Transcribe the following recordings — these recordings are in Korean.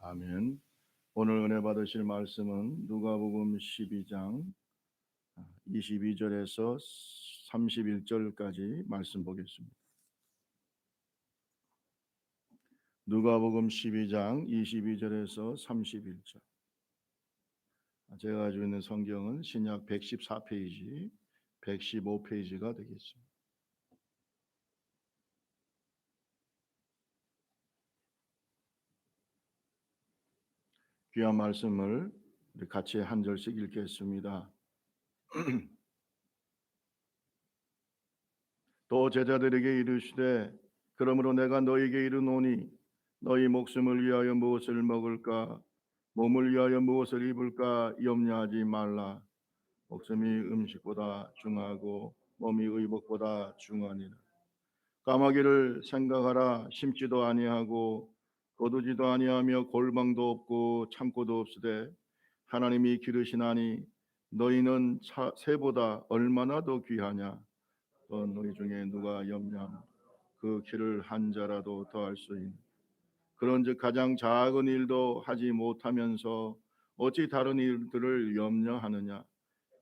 아멘. 오늘 은혜 받으실 말씀은 누가복음 12장 22절에서 31절까지 말씀 보겠습니다. 누가복음 12장 22절에서 31절. 제가 가지고 있는 성경은 신약 114페이지, 115페이지가 되겠습니다. 귀한 말씀을 우리 같이 한 절씩 읽겠습니다. 또 제자들에게 이르시되 그러므로 내가 너희에게 이르노니 너희 목숨을 위하여 무엇을 먹을까 몸을 위하여 무엇을 입을까 염려하지 말라. 목숨이 음식보다 중하고 몸이 의복보다 중하니라. 까마귀를 생각하라. 심지도 아니하고 거두지도 아니하며 골방도 없고 창고도 없으되 하나님이 기르시나니 너희는 새보다 얼마나 더 귀하냐. 또 너희 중에 누가 염려하며 그 길을 한 자라도 더할 수 있는 그런즉 가장 작은 일도 하지 못하면서 어찌 다른 일들을 염려하느냐.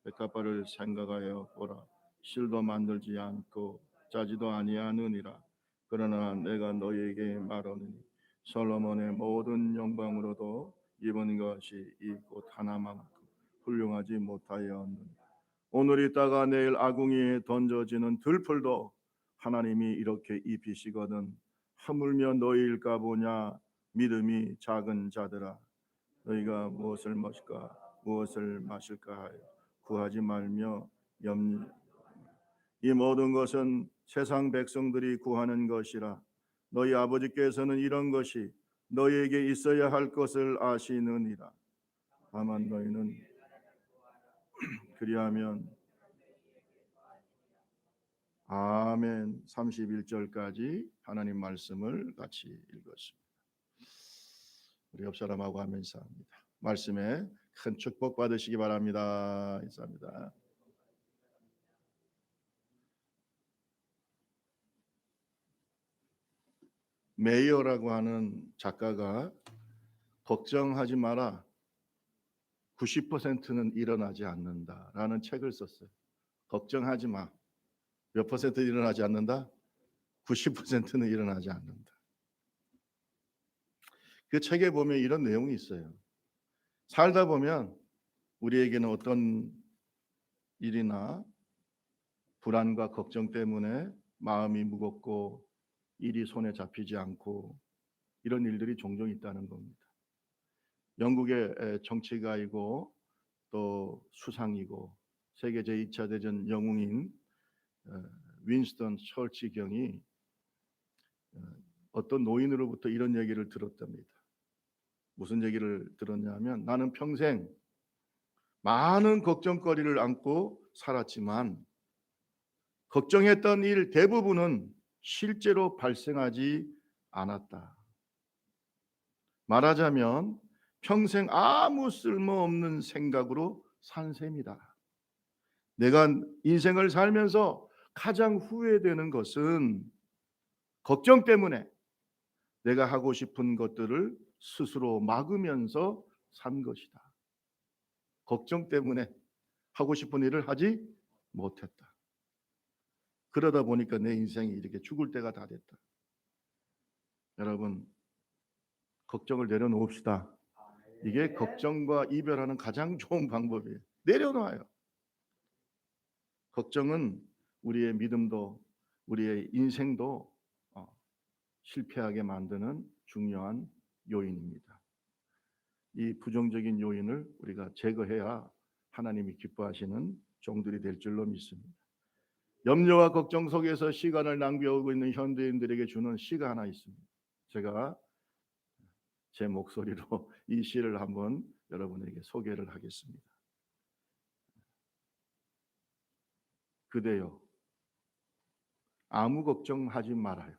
백합화를 생각하여 보라. 실도 만들지 않고 짜지도 아니하느니라. 그러나 내가 너희에게 말하노니 솔로몬의 모든 영광으로도 입은 것이 이 꽃 하나만큼 훌륭하지 못하였느니라. 오늘 있다가 내일 아궁이에 던져지는 들풀도 하나님이 이렇게 입히시거든 하물며 너희일까 보냐. 믿음이 작은 자들아, 너희가 무엇을 먹을까 무엇을 마실까 하여 구하지 말며 염려. 이 모든 것은 세상 백성들이 구하는 것이라. 너희 아버지께서는 이런 것이 너희에게 있어야 할 것을 아시느니라. 다만 너희는 그리하면. 아멘. 31절까지 하나님 말씀을 같이 읽었습니다. 우리 옆 사람하고 하면 인사합니다. 말씀에 큰 축복 받으시기 바랍니다. 인사합니다. 메이어라고 하는 작가가 걱정하지 마라. 90%는 일어나지 않는다라는 책을 썼어요. 걱정하지 마. 몇 퍼센트 일어나지 않는다? 90%는 일어나지 않는다. 그 책에 보면 이런 내용이 있어요. 살다 보면 우리에게는 어떤 일이나 불안과 걱정 때문에 마음이 무겁고 일이 손에 잡히지 않고 이런 일들이 종종 있다는 겁니다. 영국의 정치가이고 또 수상이고 세계 제2차 대전 영웅인 윈스턴 처치경이 어떤 노인으로부터 이런 얘기를 들었답니다. 무슨 얘기를 들었냐면 나는 평생 많은 걱정거리를 안고 살았지만 걱정했던 일 대부분은 실제로 발생하지 않았다. 말하자면 평생 아무 쓸모없는 생각으로 산 셈이다. 내가 인생을 살면서 가장 후회되는 것은 걱정 때문에 내가 하고 싶은 것들을 스스로 막으면서 산 것이다. 걱정 때문에 하고 싶은 일을 하지 못했다. 그러다 보니까 내 인생이 이렇게 죽을 때가 다 됐다. 여러분, 걱정을 내려놓읍시다. 이게 걱정과 이별하는 가장 좋은 방법이에요. 내려놔요. 걱정은 우리의 믿음도 우리의 인생도 실패하게 만드는 중요한 요인입니다. 이 부정적인 요인을 우리가 제거해야 하나님이 기뻐하시는 종들이 될 줄로 믿습니다. 염려와 걱정 속에서 시간을 낭비하고 있는 현대인들에게 주는 시가 하나 있습니다. 제가 제 목소리로 이 시를 한번 여러분에게 소개를 하겠습니다. 그대여 아무 걱정하지 말아요.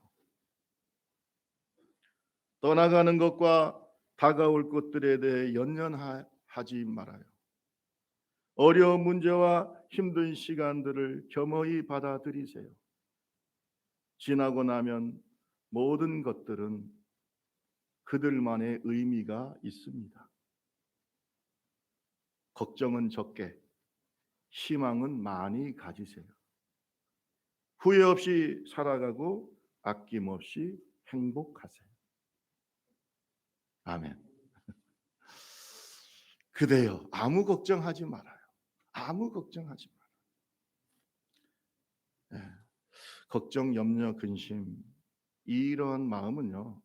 떠나가는 것과 다가올 것들에 대해 연연하지 말아요. 어려운 문제와 힘든 시간들을 겸허히 받아들이세요. 지나고 나면 모든 것들은 그들만의 의미가 있습니다. 걱정은 적게, 희망은 많이 가지세요. 후회 없이 살아가고 아낌없이 행복하세요. 아멘. 그대여 아무 걱정하지 말아요. 아무 걱정하지 말아요. 예. 걱정, 염려, 근심 이런 마음은요,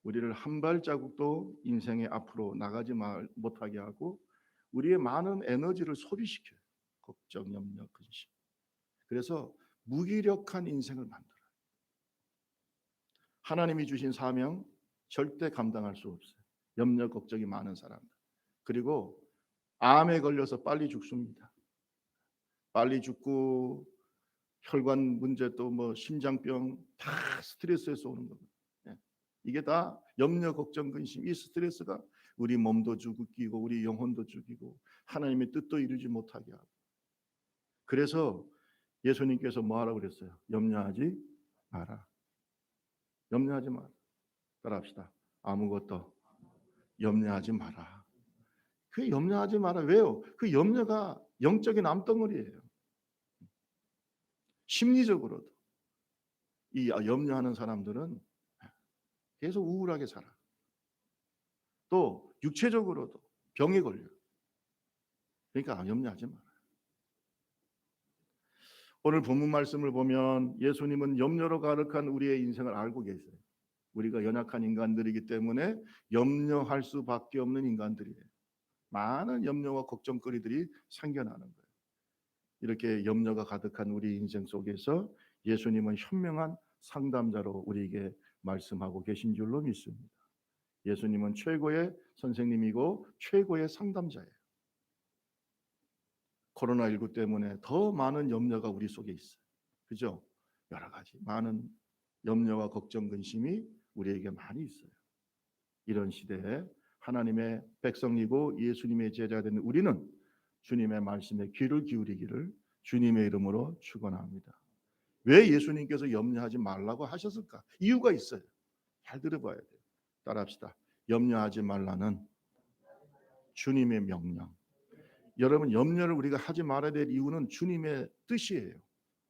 우리를 한 발자국도 인생의 앞으로 나가지 못하게 하고 우리의 많은 에너지를 소비시켜요. 걱정, 염려, 근심. 그래서 무기력한 인생을 만들어요. 하나님이 주신 사명 절대 감당할 수 없어요. 염려, 걱정이 많은 사람들. 그리고 암에 걸려서 빨리 죽습니다. 빨리 죽고 혈관 문제 또 뭐 심장병 다 스트레스에서 오는 겁니다. 이게 다 염려, 걱정, 근심. 이 스트레스가 우리 몸도 죽이고 우리 영혼도 죽이고 하나님의 뜻도 이루지 못하게 하고. 그래서 예수님께서 뭐 하라고 그랬어요? 염려하지 마라. 염려하지 마라. 따라합시다. 아무것도 염려하지 마라. 그 염려하지 마라. 왜요? 그 염려가 영적인 암덩어리예요. 심리적으로도 이 염려하는 사람들은 계속 우울하게 살아. 또 육체적으로도 병에 걸려요. 그러니까 염려하지 마라. 오늘 본문 말씀을 보면 예수님은 염려로 가득한 우리의 인생을 알고 계세요. 우리가 연약한 인간들이기 때문에 염려할 수밖에 없는 인간들이에요. 많은 염려와 걱정거리들이 생겨나는 거예요. 이렇게 염려가 가득한 우리 인생 속에서 예수님은 현명한 상담자로 우리에게 말씀하고 계신 줄로 믿습니다. 예수님은 최고의 선생님이고 최고의 상담자예요. 코로나19 때문에 더 많은 염려가 우리 속에 있어요. 그죠? 여러 가지 많은 염려와 걱정, 근심이 우리에게 많이 있어요. 이런 시대에 하나님의 백성이고 예수님의 제자가 되는 우리는 주님의 말씀에 귀를 기울이기를 주님의 이름으로 축원합니다. 왜 예수님께서 염려하지 말라고 하셨을까? 이유가 있어요. 잘 들어봐야 돼요. 따라합시다. 염려하지 말라는 주님의 명령. 여러분, 염려를 우리가 하지 말아야 될 이유는 주님의 뜻이에요.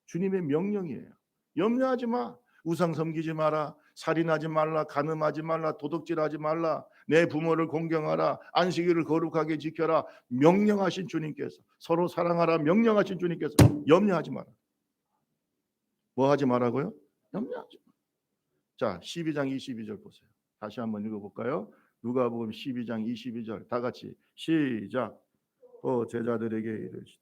주님의 명령이에요. 염려하지 마. 우상 섬기지 마라. 살인하지 말라. 간음하지 말라. 도둑질하지 말라. 내 부모를 공경하라. 안식일을 거룩하게 지켜라. 명령하신 주님께서, 서로 사랑하라 명령하신 주님께서 염려하지 마라. 뭐 하지 말라고요? 염려하지 마. 자, 12장 22절 보세요. 다시 한번 읽어볼까요? 누가복음 12장 22절 다 같이 시작. 또 제자들에게 이르시되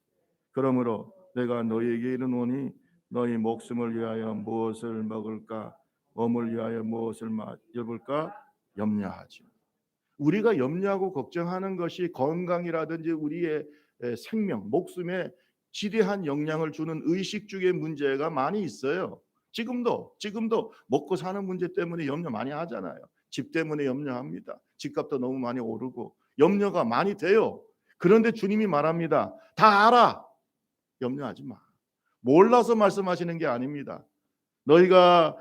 그러므로 내가 너희에게 이르노니 너희 목숨을 위하여 무엇을 먹을까 몸을 위하여 무엇을 입을까 염려하지. 우리가 염려하고 걱정하는 것이 건강이라든지 우리의 생명, 목숨에 지대한 영향을 주는 의식 중에 문제가 많이 있어요. 지금도 먹고 사는 문제 때문에 염려 많이 하잖아요. 집 때문에 염려합니다. 집값도 너무 많이 오르고 염려가 많이 돼요. 그런데 주님이 말합니다. 다 알아. 염려하지 마. 몰라서 말씀하시는 게 아닙니다. 너희가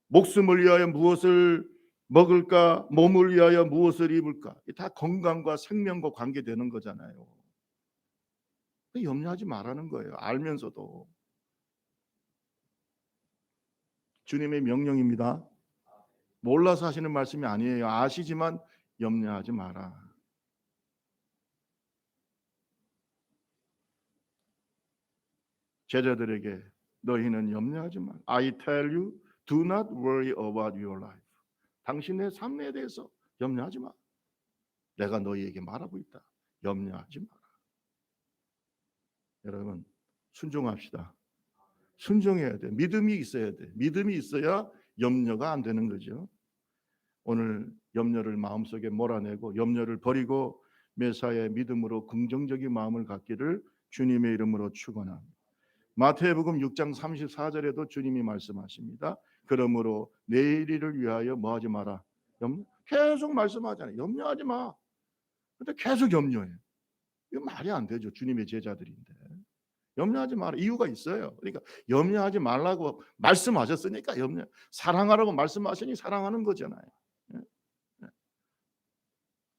목숨을 위하여 무엇을 먹을까? 몸을 위하여 무엇을 입을까? 다 건강과 생명과 관계되는 거잖아요. 염려하지 말라는 거예요. 알면서도. 주님의 명령입니다. 몰라서 하시는 말씀이 아니에요. 아시지만 염려하지 마라. 제자들에게 너희는 염려하지 마. I tell you, do not worry about your life. 당신의 삶에 대해서 염려하지 마. 내가 너희에게 말하고 있다. 염려하지 마라. 여러분, 순종합시다. 순종해야 돼. 믿음이 있어야 돼. 믿음이 있어야 염려가 안 되는 거죠. 오늘 염려를 마음속에 몰아내고 염려를 버리고 매사에 믿음으로 긍정적인 마음을 갖기를 주님의 이름으로 축원합니다. 마태복음 6장 34절에도 주님이 말씀하십니다. 그러므로 내일을 위하여 뭐 하지 마라. 계속 말씀하잖아요. 염려하지 마. 근데 계속 염려해. 이거 말이 안 되죠. 주님의 제자들인데. 염려하지 마라. 이유가 있어요. 그러니까 염려하지 말라고 말씀하셨으니까 사랑하라고 말씀하시니 사랑하는 거잖아요.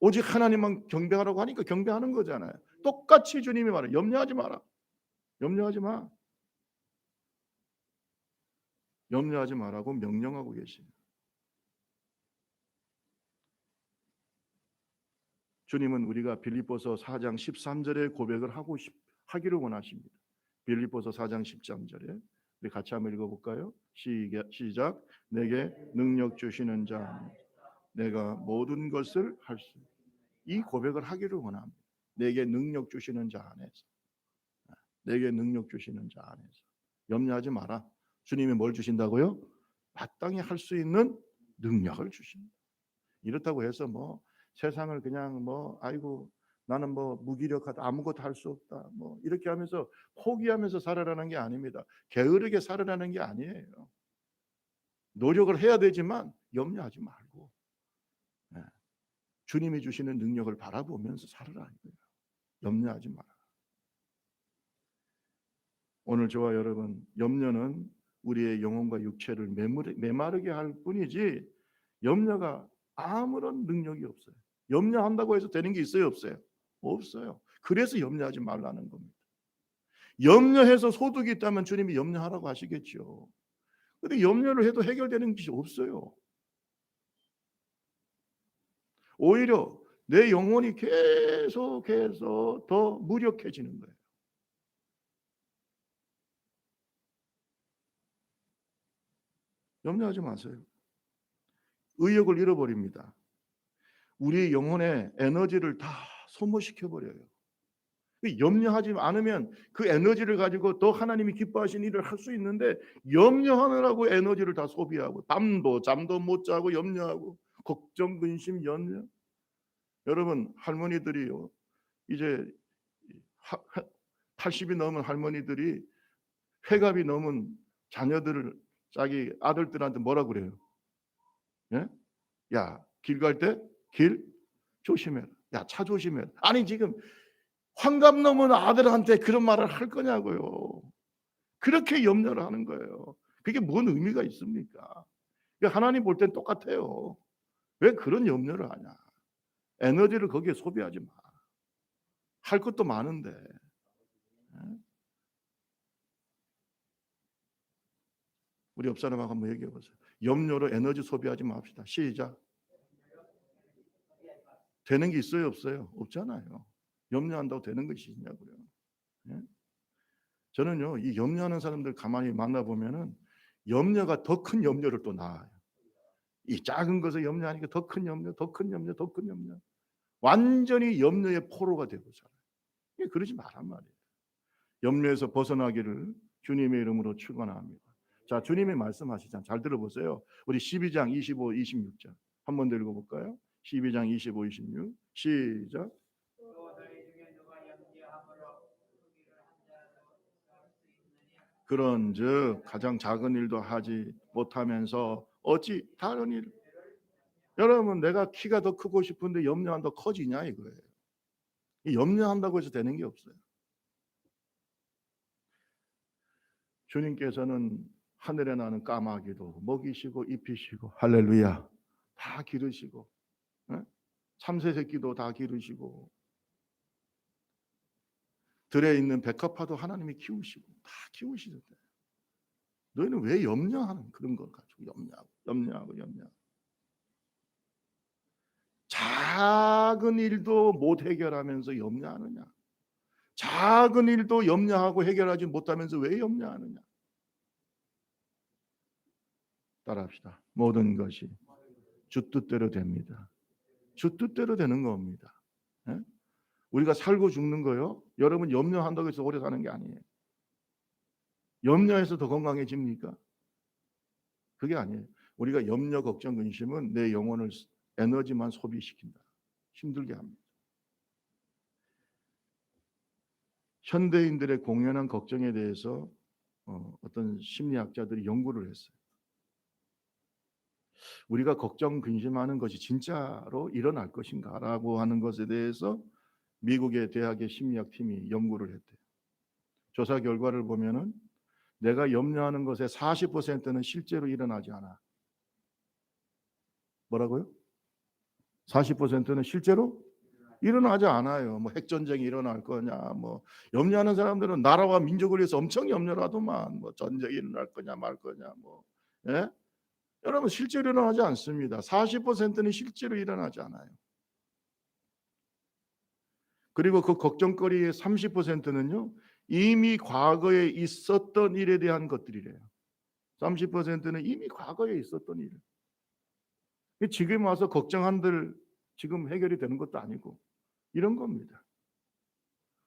오직 하나님만 경배하라고 하니까 경배하는 거잖아요. 똑같이 주님이 말해요. 염려하지 마라. 염려하지 마. 염려하지 마라고 명령하고 계십니다. 주님은 우리가 빌립보서 4장 13절의 고백을 하기를 원하십니다. 빌립보서 4장 13절에 우리 같이 한번 읽어볼까요? 시작. 내게 능력 주시는 자 내가 모든 것을 할 수. 이 고백을 하기를 원합니다. 내게 능력 주시는 자 안에서. 내게 능력 주시는 자 안에서. 염려하지 마라. 주님이 뭘 주신다고요? 마땅히 할 수 있는 능력을 주십니다. 이렇다고 해서 뭐 세상을 그냥 뭐 아이고 나는 뭐 무기력하다 아무것도 할 수 없다 뭐 이렇게 하면서 포기하면서 살아라는 게 아닙니다. 게으르게 살아라는 게 아니에요. 노력을 해야 되지만 염려하지 말고 주님이 주시는 능력을 바라보면서 살아라 이거예요. 염려하지 마라. 오늘 저와 여러분 염려는 우리의 영혼과 육체를 메마르게 할 뿐이지 염려가 아무런 능력이 없어요. 염려한다고 해서 되는 게 있어요 없어요? 없어요. 그래서 염려하지 말라는 겁니다. 염려해서 소득이 있다면 주님이 염려하라고 하시겠죠. 그런데 염려를 해도 해결되는 것이 없어요. 오히려 내 영혼이 계속해서 더 무력해지는 거예요. 염려하지 마세요. 의욕을 잃어버립니다. 우리 영혼의 에너지를 다 소모시켜버려요. 염려하지 않으면 그 에너지를 가지고 더 하나님이 기뻐하신 일을 할 수 있는데 염려하느라고 에너지를 다 소비하고 잠도 못 자고 염려하고 걱정, 근심, 염려. 여러분 할머니들이요. 이제 80이 넘은 할머니들이 회갑이 넘은 자녀들을 자기 아들들한테 뭐라 그래요? 예? 야, 길 갈 때 길 조심해라. 야, 차 조심해라. 아니 지금 환갑 넘은 아들한테 그런 말을 할 거냐고요. 그렇게 염려를 하는 거예요. 그게 뭔 의미가 있습니까? 하나님 볼 땐 똑같아요. 왜 그런 염려를 하냐? 에너지를 거기에 소비하지 마. 할 것도 많은데. 우리 옆 사람하고 한번 얘기해 보세요. 염려로 에너지 소비하지 맙시다. 시작. 되는 게 있어요, 없어요? 없잖아요. 염려한다고 되는 것이 있냐고요. 예? 저는요, 이 염려하는 사람들 가만히 만나보면은 염려가 더 큰 염려를 또 낳아요. 이 작은 것에 염려하니까 더 큰 염려, 더 큰 염려, 더 큰 염려. 완전히 염려의 포로가 되고 살아요. 그러지 말란 말이에요. 염려에서 벗어나기를 주님의 이름으로 축원합니다. 자, 주님이 말씀하시잖아요. 잘 들어보세요. 우리 12장 25, 26절 한 번 더 읽어볼까요? 12장 25, 26 시작. 그런즉 가장 작은 일도 하지 못하면서 어찌 다른 일. 여러분 내가 키가 더 크고 싶은데 염려한다고 커지냐 이거예요. 염려한다고 해서 되는 게 없어요. 주님께서는 하늘에 나는 까마귀도 먹이시고 입히시고 할렐루야 다 기르시고 참새 새끼도 다 기르시고 들에 있는 백합화도 하나님이 키우시고 다 키우시는데 너희는 왜 염려하는 그런 걸 가지고 염려하고 작은 일도 못 해결하면서 염려하느냐? 작은 일도 염려하고 해결하지 못하면서 왜 염려하느냐? 따라합시다. 모든 것이 주 뜻대로 됩니다. 주 뜻대로 되는 겁니다. 예? 우리가 살고 죽는 거요. 여러분 염려한다고 해서 오래 사는 게 아니에요. 염려해서 더 건강해집니까? 그게 아니에요. 우리가 염려, 걱정, 근심은 내 영혼을 에너지만 소비시킨다. 힘들게 합니다. 현대인들의 공연한 걱정에 대해서 어떤 심리학자들이 연구를 했어요. 우리가 걱정, 근심하는 것이 진짜로 일어날 것인가라고 하는 것에 대해서 미국의 대학의 심리학팀이 연구를 했대요. 조사 결과를 보면은 내가 염려하는 것의 40%는 실제로 일어나지 않아. 뭐라고요? 40%는 실제로 일어나지 않아요. 뭐 핵전쟁이 일어날 거냐, 뭐 염려하는 사람들은 나라와 민족을 위해서 엄청 염려를 하더만, 뭐 전쟁이 일어날 거냐 말 거냐, 뭐 예? 여러분 실제로 일어나지 않습니다. 40%는 실제로 일어나지 않아요. 그리고 그 걱정거리의 30%는요 이미 과거에 있었던 일에 대한 것들이래요. 30%는 이미 과거에 있었던 일. 지금 와서 걱정한들 지금 해결이 되는 것도 아니고 이런 겁니다.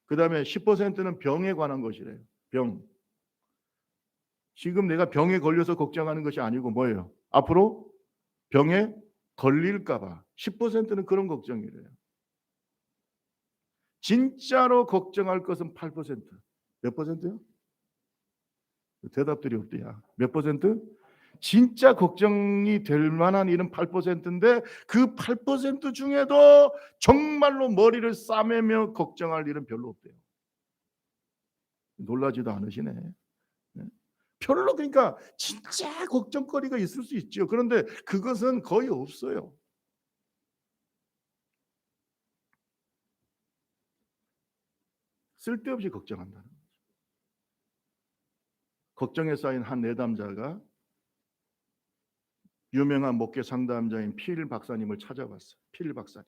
그다음에 10%는 병에 관한 것이래요. 병. 지금 내가 병에 걸려서 걱정하는 것이 아니고 뭐예요? 앞으로 병에 걸릴까 봐. 10%는 그런 걱정이래요. 진짜로 걱정할 것은 8%. 몇 퍼센트요? 대답들이 없대야. 몇 퍼센트? 진짜 걱정이 될 만한 일은 8%인데 그 8% 중에도 정말로 머리를 싸매며 걱정할 일은 별로 없대요. 놀라지도 않으시네. 네. 별로 그러니까 진짜 걱정거리가 있을 수 있죠. 그런데 그것은 거의 없어요. 쓸데없이 걱정한다는 거죠. 걱정에 쌓인 한 내담자가 유명한 목회 상담자인 필 박사님을 찾아봤어요. 필 박사님.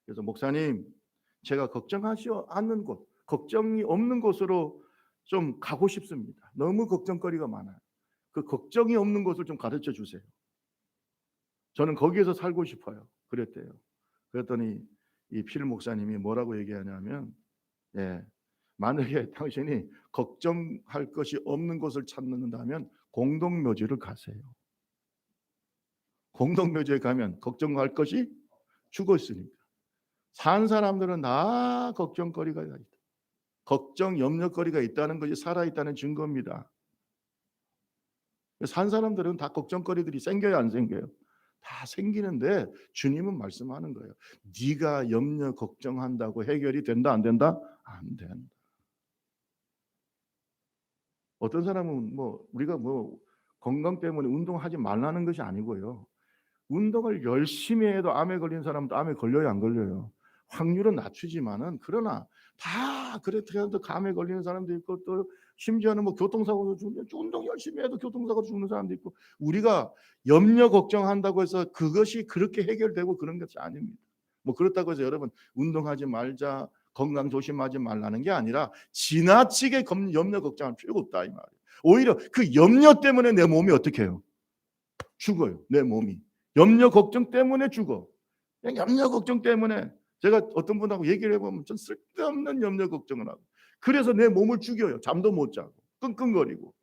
그래서 목사님, 제가 걱정하지 않는 곳, 걱정이 없는 곳으로 좀 가고 싶습니다. 너무 걱정거리가 많아요. 그 걱정이 없는 곳을 좀 가르쳐 주세요. 저는 거기에서 살고 싶어요. 그랬대요. 그랬더니 이 필 목사님이 뭐라고 얘기하냐면, 예, 만약에 당신이 걱정할 것이 없는 곳을 찾는다면 공동묘지를 가세요. 공동묘지에 가면 걱정할 것이 죽어 있으니까. 산 사람들은 다 걱정거리가 있다. 걱정, 염려거리가 있다는 것이 살아있다는 증거입니다. 산 사람들은 다 걱정거리들이 생겨요, 안 생겨요? 다 생기는데 주님은 말씀하는 거예요. 네가 염려 걱정한다고 해결이 된다, 안 된다? 안 된다. 어떤 사람은 뭐 우리가 뭐 건강 때문에 운동하지 말라는 것이 아니고요. 운동을 열심히 해도 암에 걸린 사람도 암에 걸려요, 안 걸려요? 확률은 낮추지만은 그러나 다 그렇게 해도 암에 걸리는 사람도 있고 또 심지어는 뭐 교통사고로 죽는 운동 열심히 해도 교통사고 죽는 사람도 있고 우리가 염려 걱정한다고 해서 그것이 그렇게 해결되고 그런 것이 아닙니다. 뭐 그렇다고 해서 여러분 운동하지 말자 건강 조심하지 말라는 게 아니라 지나치게 염려 걱정할 필요가 없다 이 말이에요. 오히려 그 염려 때문에 내 몸이 어떻게 해요? 죽어요. 내 몸이. 염려 걱정 때문에 죽어. 그냥 염려 걱정 때문에 제가 어떤 분하고 얘기를 해보면 전 쓸데없는 염려 걱정을 하고 그래서 내 몸을 죽여요. 잠도 못 자고 끙끙거리고.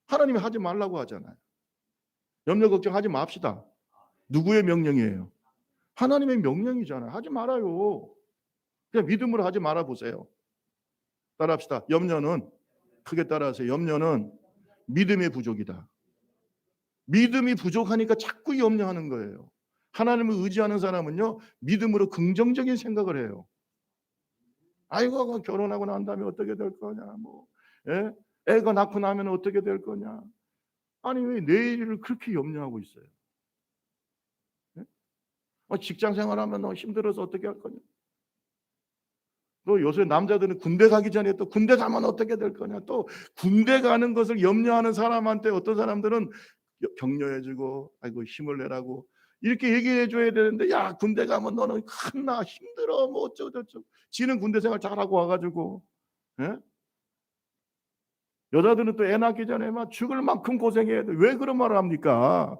하나님이 하지 말라고 하잖아요. 염려 걱정하지 맙시다. 누구의 명령이에요? 하나님의 명령이잖아요. 하지 말아요. 그냥 믿음으로 하지 말아 보세요. 따라합시다. 염려는 크게 따라하세요. 염려는 믿음의 부족이다. 믿음이 부족하니까 자꾸 염려하는 거예요. 하나님을 의지하는 사람은요 믿음으로 긍정적인 생각을 해요. 아이고 결혼하고 난 다음에 어떻게 될 거냐, 뭐 예? 애가 낳고 나면 어떻게 될 거냐. 아니 왜 내일을 그렇게 염려하고 있어요? 예? 직장 생활하면 너 힘들어서 어떻게 할 거냐. 또 요새 남자들은 군대 가기 전에 또 군대 가면 어떻게 될 거냐. 또 군대 가는 것을 염려하는 사람한테 어떤 사람들은 격려해주고 아이고 힘을 내라고 이렇게 얘기해 줘야 되는데 야 군대 가면 너는 큰나 힘들어 뭐 어쩌고저쩌고 지는 군대 생활 잘하고 와가지고 예? 여자들은 또 애 낳기 전에 막 죽을 만큼 고생해야 돼. 왜 그런 말을 합니까?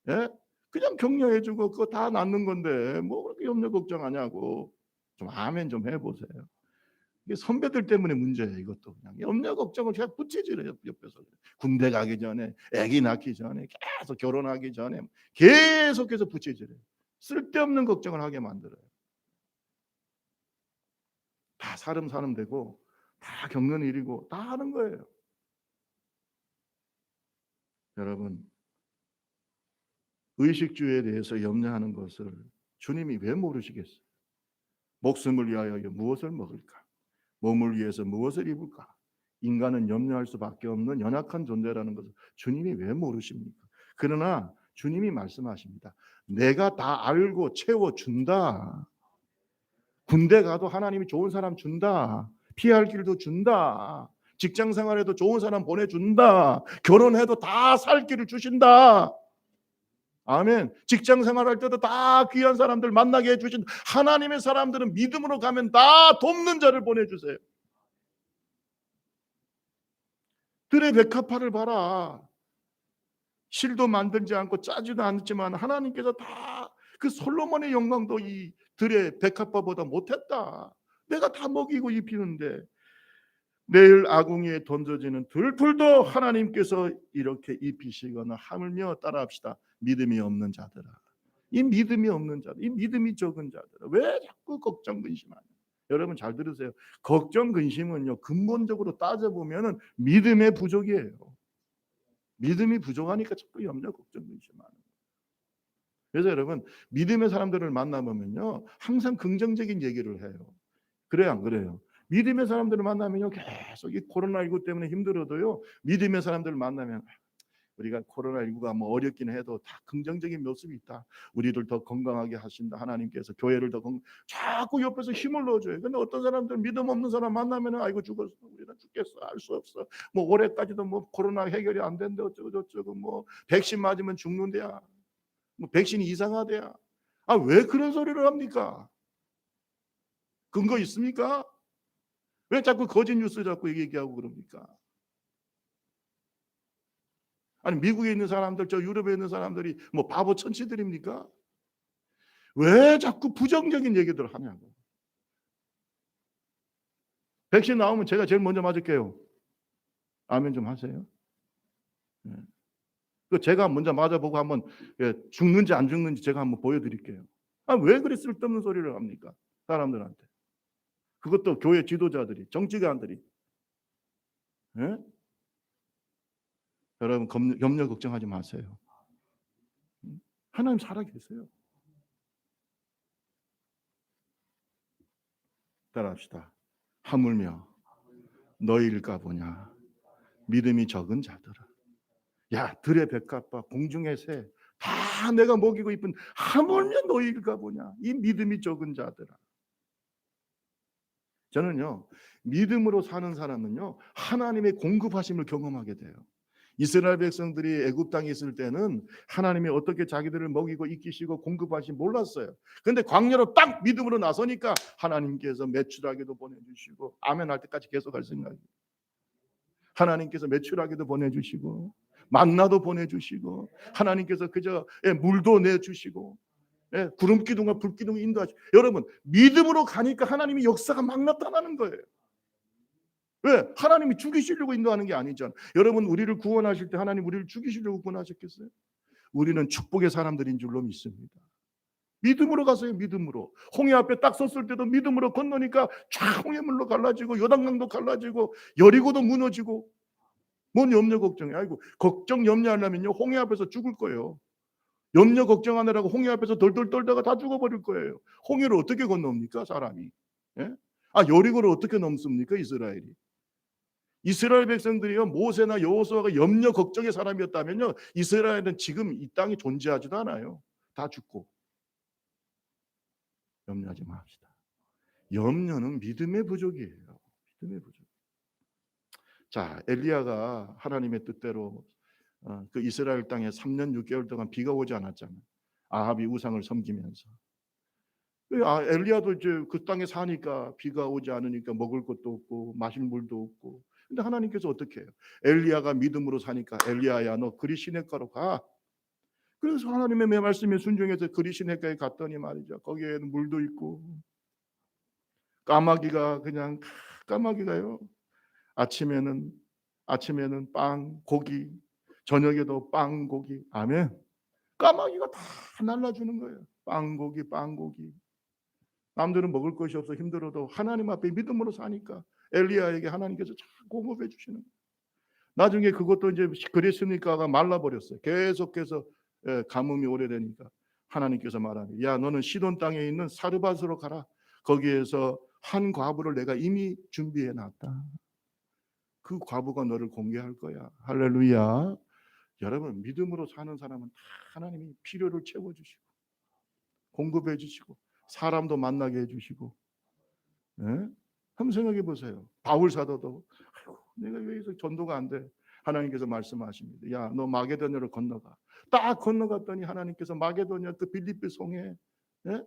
예? 그냥 격려해 주고 그거 다 낫는 건데 뭐 그렇게 염려 걱정하냐고. 좀 아멘 좀 해보세요. 이게 선배들 때문에 문제예요. 이것도 그냥 염려 걱정을 그냥 부채질해요. 옆에서 군대 가기 전에 아기 낳기 전에 계속 결혼하기 전에 계속해서 부채질해요. 쓸데없는 걱정을 하게 만들어요. 다 사름 되고 다 겪는 일이고 다 하는 거예요. 여러분 의식주에 대해서 염려하는 것을 주님이 왜 모르시겠어요? 목숨을 위하여 무엇을 먹을까? 몸을 위해서 무엇을 입을까? 인간은 염려할 수밖에 없는 연약한 존재라는 것을 주님이 왜 모르십니까? 그러나 주님이 말씀하십니다. 내가 다 알고 채워준다. 군대 가도 하나님이 좋은 사람 준다. 피할 길도 준다. 직장 생활에도 좋은 사람 보내준다. 결혼해도 다 살 길을 주신다. 아멘. 직장 생활할 때도 다 귀한 사람들 만나게 해주신 하나님의 사람들은 믿음으로 가면 다 돕는 자를 보내주세요. 들의 백합화를 봐라. 실도 만들지 않고 짜지도 않지만 하나님께서 다 그 솔로몬의 영광도 이 들의 백합화보다 못했다. 내가 다 먹이고 입히는데 내일 아궁이에 던져지는 들풀도 하나님께서 이렇게 입히시거나 하물며 따라합시다. 믿음이 없는 자들아. 이 믿음이 없는 자들, 이 믿음이 적은 자들아. 왜 자꾸 걱정 근심하냐? 여러분 잘 들으세요. 걱정 근심은요 근본적으로 따져보면은 믿음의 부족이에요. 믿음이 부족하니까 자꾸 염려 걱정 근심하는. 그래서 여러분 믿음의 사람들을 만나보면요 항상 긍정적인 얘기를 해요. 그래요 안 그래요? 믿음의 사람들을 만나면요 계속 이 코로나19 때문에 힘들어도요 믿음의 사람들을 만나면 우리가 코로나19가 뭐 어렵긴 해도 다 긍정적인 모습이 있다. 우리를 더 건강하게 하신다. 하나님께서 교회를 더 자꾸 옆에서 힘을 넣어줘요. 근데 어떤 사람들 믿음 없는 사람 만나면은 아이고 죽었어. 우리는 죽겠어. 알 수 없어. 뭐 올해까지도 뭐 코로나 해결이 안 된대 어쩌고 저쩌고 뭐 백신 맞으면 죽는데야. 뭐 백신이 이상하대야. 아, 왜 그런 소리를 합니까? 근거 있습니까? 왜 자꾸 거짓 뉴스 자꾸 얘기하고 그럽니까? 아니 미국에 있는 사람들, 저 유럽에 있는 사람들이 뭐 바보 천치들입니까? 왜 자꾸 부정적인 얘기들을 하냐고. 백신 나오면 제가 제일 먼저 맞을게요. 아멘 좀 하세요. 예. 그 제가 먼저 맞아보고 한번 죽는지 안 죽는지 제가 한번 보여드릴게요. 아, 왜 그리 쓸데없는 소리를 합니까? 사람들한테. 그것도 교회 지도자들이, 정치가들이. 예? 여러분 염려 걱정하지 마세요. 하나님 살아계세요. 따라합시다. 하물며 너희일까 보냐. 믿음이 적은 자들아. 야, 들의 백합과 공중의 새 다 내가 먹이고 있는 하물며 너희일까 보냐. 이 믿음이 적은 자들아. 저는요 믿음으로 사는 사람은요 하나님의 공급하심을 경험하게 돼요. 이스라엘 백성들이 애굽 땅에 있을 때는 하나님이 어떻게 자기들을 먹이고 이기시고 공급하시지 몰랐어요. 그런데 광야로 딱 믿음으로 나서니까 하나님께서 메추라기도 보내주시고 아멘 할 때까지 계속 할 생각이에요. 하나님께서 메추라기도 보내주시고 만나도 보내주시고 하나님께서 그저 물도 내주시고 구름 기둥과 불 기둥 인도하시고 여러분 믿음으로 가니까 하나님이 역사가 막 나타나는 거예요. 왜? 하나님이 죽이시려고 인도하는 게 아니잖아요. 여러분 우리를 구원하실 때 하나님 우리를 죽이시려고 구원하셨겠어요? 우리는 축복의 사람들인 줄로 믿습니다. 믿음으로 가세요. 믿음으로. 홍해 앞에 딱 섰을 때도 믿음으로 건너니까 쫙 홍해물로 갈라지고 요단강도 갈라지고 여리고도 무너지고 뭔 염려 걱정해. 아이고 걱정 염려하려면요 홍해 앞에서 죽을 거예요. 염려 걱정하느라고 홍해 앞에서 덜덜 떨다가 다 죽어버릴 거예요. 홍해를 어떻게 건넙니까 사람이? 예? 아 여리고를 어떻게 넘습니까 이스라엘이? 이스라엘 백성들이요 모세나 여호수아가 염려 걱정의 사람이었다면요 이스라엘은 지금 이 땅에 존재하지도 않아요. 다 죽고. 염려하지 맙시다. 염려는 믿음의 부족이에요. 믿음의 부족. 자 엘리야가 하나님의 뜻대로 그 이스라엘 땅에 3년 6개월 동안 비가 오지 않았잖아요. 아합이 우상을 섬기면서. 엘리야도 이제 그 땅에 사니까 비가 오지 않으니까 먹을 것도 없고 마실 물도 없고. 근데 하나님께서 어떻게 해요? 엘리야가 믿음으로 사니까 엘리야야 너 그리 시냇가로 가. 그래서 하나님의 말씀에 순종해서 그리 시냇가에 갔더니 말이죠. 거기에는 물도 있고 까마귀가 그냥 까마귀가요. 아침에는 빵, 고기, 저녁에도 빵, 고기. 아멘. 까마귀가 다 날라주는 거예요. 빵, 고기, 빵, 고기. 남들은 먹을 것이 없어 힘들어도 하나님 앞에 믿음으로 사니까 엘리야에게 하나님께서 잘 공급해 주시는 거예요. 나중에 그것도 이제 그랬으니까가 말라버렸어요. 계속해서 가뭄이 오래되니까 하나님께서 말하니 야 너는 시돈 땅에 있는 사르밧으로 가라. 거기에서 한 과부를 내가 이미 준비해 놨다. 그 과부가 너를 공개할 거야. 할렐루야. 여러분, 믿음으로 사는 사람은 다 하나님이 필요를 채워주시고 공급해 주시고 사람도 만나게 해주시고. 예? 한번 생각해 보세요. 바울 사도도 아이고, 내가 왜 여기서 전도가 안 돼? 하나님께서 말씀하십니다. 야, 너 마게도냐로 건너가. 딱 건너갔더니 하나님께서 마게도냐 그 빌립보 성에, 예?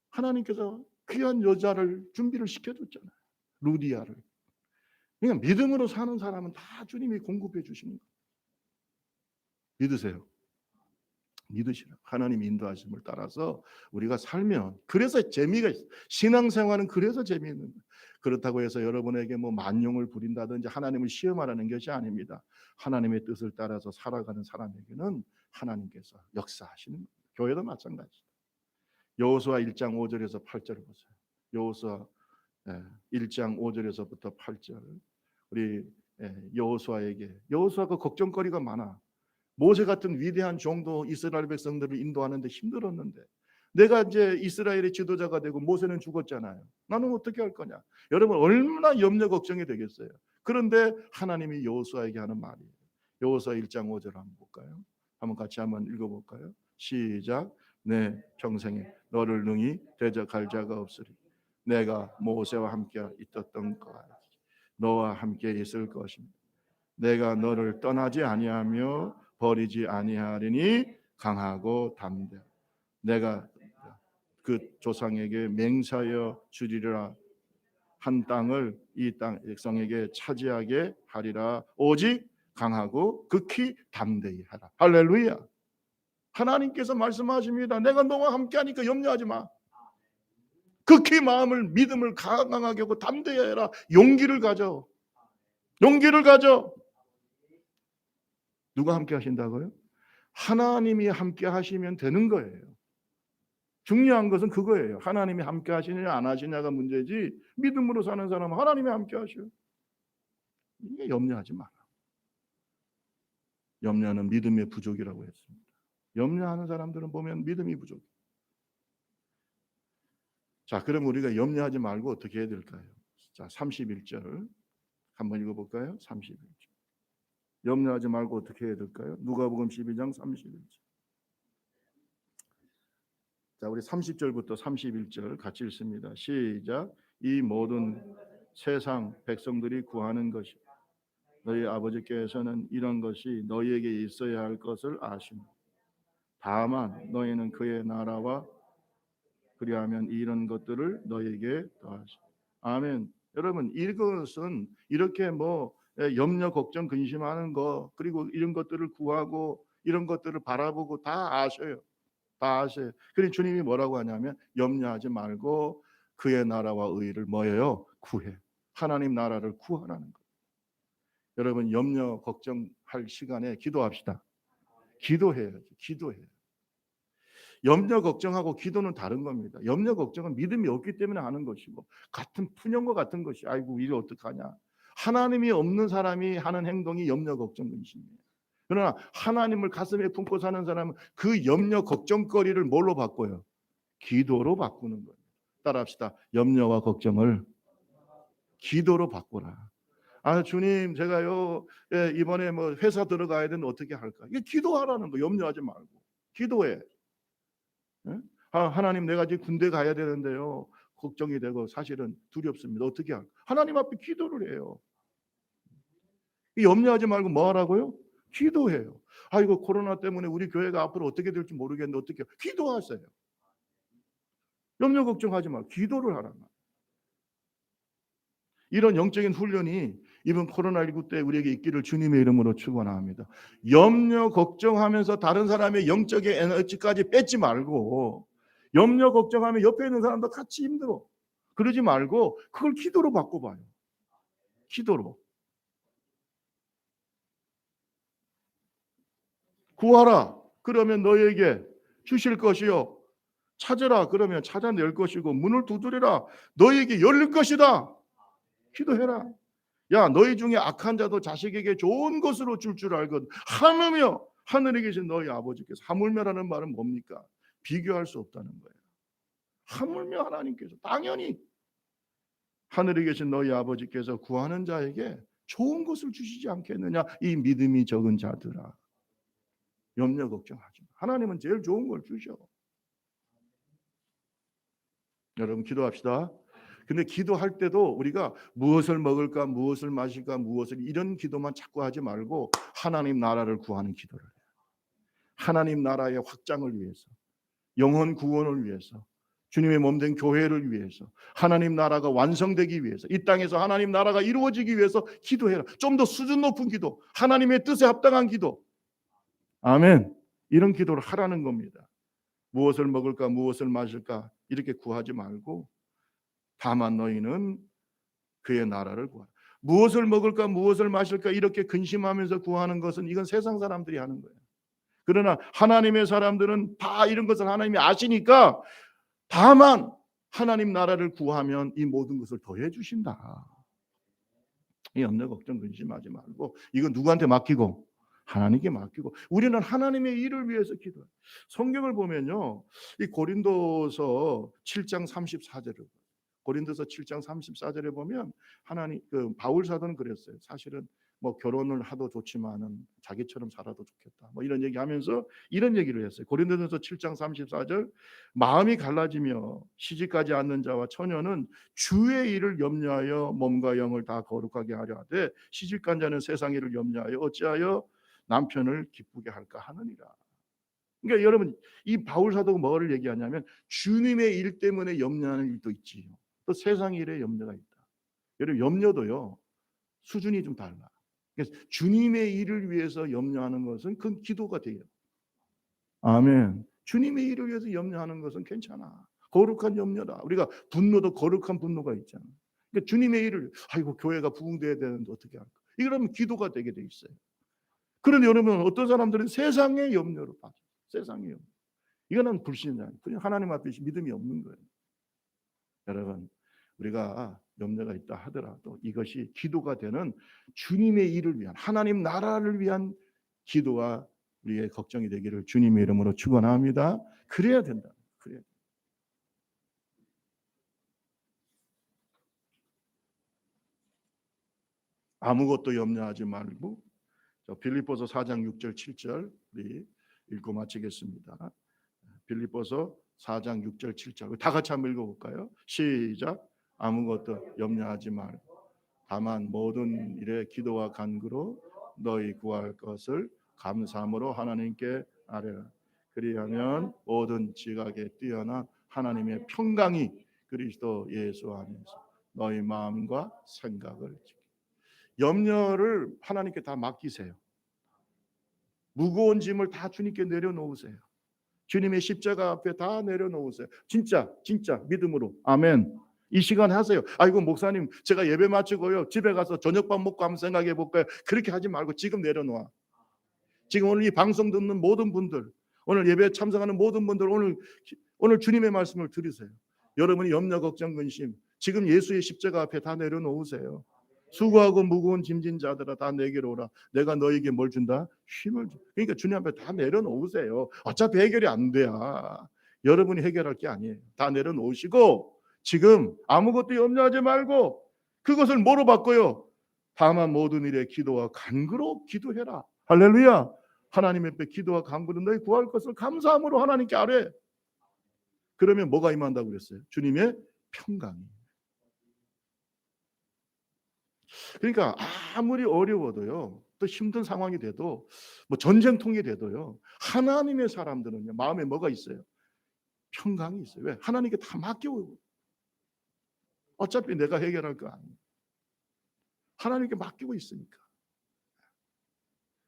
하나님께서 귀한 여자를 준비를 시켜줬잖아요. 루디아를. 그러니까 믿음으로 사는 사람은 다 주님이 공급해 주시는 거예요. 믿으세요. 믿으시라. 하나님 인도하심을 따라서 우리가 살면, 그래서 재미가 있어요. 신앙생활은 그래서 재미있는 거예요. 그렇다고 해서 여러분에게 뭐 만용을 부린다든지 하나님을 시험하라는 것이 아닙니다. 하나님의 뜻을 따라서 살아가는 사람에게는 하나님께서 역사하시는 거예요. 교회도 마찬가지입니다. 여호수아 1장 5절에서 8절을 보세요. 여호수아 1장 5절에서부터 8절. 우리 여호수아가 걱정거리가 많아. 모세 같은 위대한 종도 이스라엘 백성들을 인도하는데 힘들었는데, 내가 이제 이스라엘의 지도자가 되고 모세는 죽었잖아요. 나는 어떻게 할 거냐. 여러분, 얼마나 염려 걱정이 되겠어요. 그런데 하나님이 여호수아에게 하는 말이에요. 여호수아 1장 5절 한번 볼까요? 한번 같이 한번 읽어볼까요? 시작. 내 평생에 너를 능히 대적할 자가 없으리. 내가 모세와 함께 있었던 것 같이 너와 함께 있을 것입니다. 내가 너를 떠나지 아니하며 버리지 아니하리니 강하고 담대. 내가 그 조상에게 맹세하여 주리라 한 땅을 이 땅 백성에게 차지하게 하리라. 오직 강하고 극히 담대히 하라. 할렐루야. 하나님께서 말씀하십니다. 내가 너와 함께하니까 염려하지 마. 극히 마음을 믿음을 강하게 하고 담대히 해라. 용기를 가져. 용기를 가져. 누가 함께 하신다고요? 하나님이 함께 하시면 되는 거예요. 중요한 것은 그거예요. 하나님이 함께 하시느냐 안 하시냐가 문제지, 믿음으로 사는 사람은 하나님이 함께 하셔요. 이게 염려하지 마라. 염려는 믿음의 부족이라고 했습니다. 염려하는 사람들은 보면 믿음이 부족해. 자, 그럼 우리가 염려하지 말고 어떻게 해야 될까요? 자, 31절 한번 읽어볼까요? 31절. 염려하지 말고 어떻게 해야 될까요? 누가복음 12장 31절. 자, 우리 30절부터 31절 같이 읽습니다. 시작. 이 모든 세상 백성들이 구하는 것이 너희 아버지께서는 이런 것이 너희에게 있어야 할 것을 아시니 다만 너희는 그의 나라와 그리하면 이런 것들을 너희에게 더하시. 아멘. 여러분, 이것은 이렇게 뭐 염려 걱정 근심하는 거, 그리고 이런 것들을 구하고 이런 것들을 바라보고 다 아셔요. 다 아셔요. 그러니 주님이 뭐라고 하냐면 염려하지 말고 그의 나라와 의를 뭐예요? 구해. 하나님 나라를 구하라는 거예요. 여러분, 염려 걱정할 시간에 기도합시다. 기도해야죠. 기도해요. 염려 걱정하고 기도는 다른 겁니다. 염려 걱정은 믿음이 없기 때문에 하는 것이고, 같은 푸념과 같은 것이 아이고 이게 어떡하냐. 하나님이 없는 사람이 하는 행동이 염려 걱정 근심이에요. 그러나 하나님을 가슴에 품고 사는 사람은 그 염려 걱정거리를 뭘로 바꿔요? 기도로 바꾸는 거예요. 따라합시다. 염려와 걱정을 기도로 바꾸라. 아, 주님, 제가요, 이번에 뭐 회사 들어가야 되는데 어떻게 할까? 이게 기도하라는 거. 염려하지 말고 기도해. 예? 하나님, 내가 지금 군대 가야 되는데요, 걱정이 되고 사실은 두렵습니다. 어떻게 할까? 하나님 앞에 기도를 해요. 염려하지 말고 뭐 하라고요? 기도해요. 아이고, 코로나 때문에 우리 교회가 앞으로 어떻게 될지 모르겠는데 어떻게 해요? 기도하세요. 염려 걱정하지 말고 기도를 하라. 이런 영적인 훈련이 이번 코로나19 때 우리에게 있기를 주님의 이름으로 축원합니다. 염려 걱정하면서 다른 사람의 영적인 에너지까지 뺏지 말고, 염려 걱정하면 옆에 있는 사람도 같이 힘들어. 그러지 말고 그걸 기도로 바꿔봐요. 기도로. 구하라. 그러면 너희에게 주실 것이요. 찾으라. 그러면 찾아낼 것이고, 문을 두드리라. 너희에게 열릴 것이다. 기도해라. 야, 너희 중에 악한 자도 자식에게 좋은 것으로 줄 줄 알거든. 하물며 하늘에 계신 너희 아버지께서. 하물며라는 말은 뭡니까? 비교할 수 없다는 거예요. 하물며 하나님께서 당연히 하늘에 계신 너희 아버지께서 구하는 자에게 좋은 것을 주시지 않겠느냐, 이 믿음이 적은 자들아. 염려 걱정하지 마. 하나님은 제일 좋은 걸 주셔. 여러분 기도합시다. 근데 기도할 때도 우리가 무엇을 먹을까, 무엇을 마실까, 무엇을 이런 기도만 자꾸 하지 말고 하나님 나라를 구하는 기도를 해요. 하나님 나라의 확장을 위해서, 영혼 구원을 위해서, 주님의 몸된 교회를 위해서, 하나님 나라가 완성되기 위해서, 이 땅에서 하나님 나라가 이루어지기 위해서 기도해라. 좀 더 수준 높은 기도, 하나님의 뜻에 합당한 기도. 아멘. 이런 기도를 하라는 겁니다. 무엇을 먹을까, 무엇을 마실까 이렇게 구하지 말고 다만 너희는 그의 나라를 구하라. 무엇을 먹을까, 무엇을 마실까 이렇게 근심하면서 구하는 것은 이건 세상 사람들이 하는 거예요. 그러나 하나님의 사람들은 다 이런 것을 하나님이 아시니까 다만 하나님 나라를 구하면 이 모든 것을 더해 주신다. 이 염려 걱정 근심하지 말고 이건 누구한테 맡기고 하나님께 맡기고 우리는 하나님의 일을 위해서 기도해요. 성경을 보면요. 이 고린도서 7장 34절을 고린도서 7장 34절에 보면 하나님 바울 사도는 그랬어요. 사실은 뭐 결혼을 하도 좋지만은 자기처럼 살아도 좋겠다. 뭐 이런 얘기하면서 이런 얘기를 했어요. 고린도서 7장 34절 마음이 갈라지며 시집가지 않는 자와 처녀는 주의 일을 염려하여 몸과 영을 다 거룩하게 하려 하되 시집간 자는 세상 일을 염려하여 어찌하여 남편을 기쁘게 할까 하느니라. 그러니까 여러분 이 바울 사도가 뭐를 얘기하냐면 주님의 일 때문에 염려하는 일도 있지요. 또 세상 일에 염려가 있다. 여러분 염려도요 수준이 좀 달라. 그래서 주님의 일을 위해서 염려하는 것은 그 기도가 돼요. 아멘. 주님의 일을 위해서 염려하는 것은 괜찮아. 거룩한 염려다. 우리가 분노도 거룩한 분노가 있잖아. 그러니까 주님의 일을 아이고 교회가 부흥돼야 되는데 어떻게 할까? 이러면 기도가 되게 돼 있어요. 그런데 여러분 어떤 사람들은 세상의 염려로 빠져. 세상의 염려. 이거는 불신자. 그냥 하나님 앞에 믿음이 없는 거예요. 여러분 우리가 염려가 있다 하더라도 이것이 기도가 되는 주님의 일을 위한 하나님 나라를 위한 기도와 우리의 걱정이 되기를 주님의 이름으로 축원합니다. 그래야 된다. 그래야 된다. 아무것도 염려하지 말고 빌립보서 4장 6절 7절 우리 읽고 마치겠습니다. 빌립보서 4장 6절 7절 다 같이 한번 읽어볼까요? 시작. 아무것도 염려하지 말고 다만 모든 일에 기도와 간구로 너희 구할 것을 감사함으로 하나님께 아뢰라. 그리하면 모든 지각에 뛰어난 하나님의 평강이 그리스도 예수 안에서 너희 마음과 생각을 지키라. 염려를 하나님께 다 맡기세요. 무거운 짐을 다 주님께 내려놓으세요. 주님의 십자가 앞에 다 내려놓으세요. 진짜 믿음으로. 아멘. 이 시간 하세요. 아이고 목사님 제가 예배 마치고요 집에 가서 저녁밥 먹고 한번 생각해 볼까요? 그렇게 하지 말고 지금 내려놓아. 지금 오늘 이 방송 듣는 모든 분들, 오늘 예배에 참석하는 모든 분들 오늘 주님의 말씀을 들으세요. 여러분이 염려 걱정 근심 지금 예수의 십자가 앞에 다 내려놓으세요. 수고하고 무거운 짐진 자들아 다 내게로 오라. 내가 너에게 뭘 준다? 쉼을 줘. 그러니까 주님 앞에 다 내려놓으세요. 어차피 해결이 안 돼야. 여러분이 해결할 게 아니에요. 다 내려놓으시고 지금 아무것도 염려하지 말고 그것을 뭐로 바꿔요? 다만 모든 일에 기도와 간구로 기도해라. 할렐루야. 하나님 앞에 기도와 간구는 너희 구할 것을 감사함으로 하나님께 아뢰. 그러면 뭐가 임한다고 그랬어요? 주님의 평강이. 그러니까 아무리 어려워도요. 또 힘든 상황이 돼도 뭐 전쟁통이 돼도요. 하나님의 사람들은요. 마음에 뭐가 있어요? 평강이 있어요. 왜? 하나님께 다 맡겨. 어차피 내가 해결할 거 아니에요. 하나님께 맡기고 있으니까.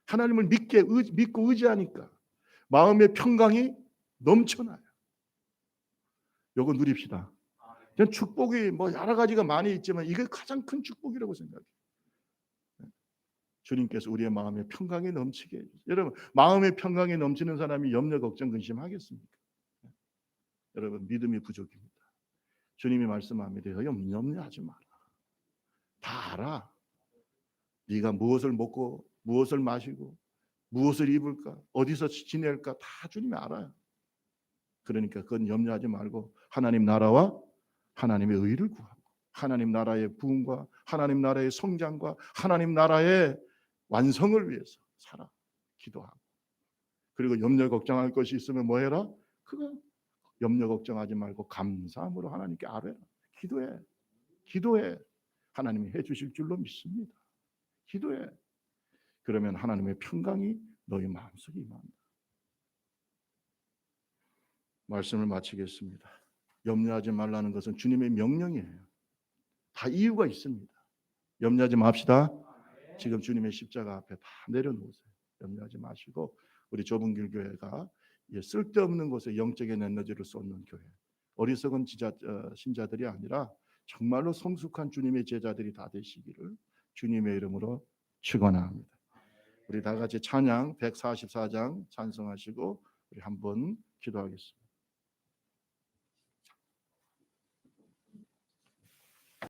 하나님을 믿고 의지하니까 마음의 평강이 넘쳐나요. 요거 누립시다. 축복이 뭐 여러 가지가 많이 있지만 이게 가장 큰 축복이라고 생각해요. 주님께서 우리의 마음에 평강이 넘치게 해주세요. 여러분 마음의 평강이 넘치는 사람이 염려 걱정 근심하겠습니까? 여러분 믿음이 부족입니다. 주님이 말씀합니다. 염려하지 마라. 다 알아. 네가 무엇을 먹고 무엇을 마시고 무엇을 입을까 어디서 지낼까 다 주님이 알아요. 그러니까 그건 염려하지 말고 하나님 나라와 하나님의 의를 구하고 하나님 나라의 부흥과 하나님 나라의 성장과 하나님 나라의 완성을 위해서 살아 기도하고 그리고 염려 걱정할 것이 있으면 뭐 해라? 그거 염려 걱정하지 말고 감사함으로 하나님께 아뢰라. 기도해. 기도해. 하나님이 해 주실 줄로 믿습니다. 기도해. 그러면 하나님의 평강이 너희 마음속에 임한다. 말씀을 마치겠습니다. 염려하지 말라는 것은 주님의 명령이에요. 다 이유가 있습니다. 염려하지 맙시다. 지금 주님의 십자가 앞에 다 내려놓으세요. 염려하지 마시고 우리 좁은 길 교회가 쓸데없는 곳에 영적인 에너지를 쏟는 교회, 어리석은 신자들이 아니라 정말로 성숙한 주님의 제자들이 다 되시기를 주님의 이름으로 축원합니다. 우리 다 같이 찬양 144장 찬송하시고 우리 한번 기도하겠습니다.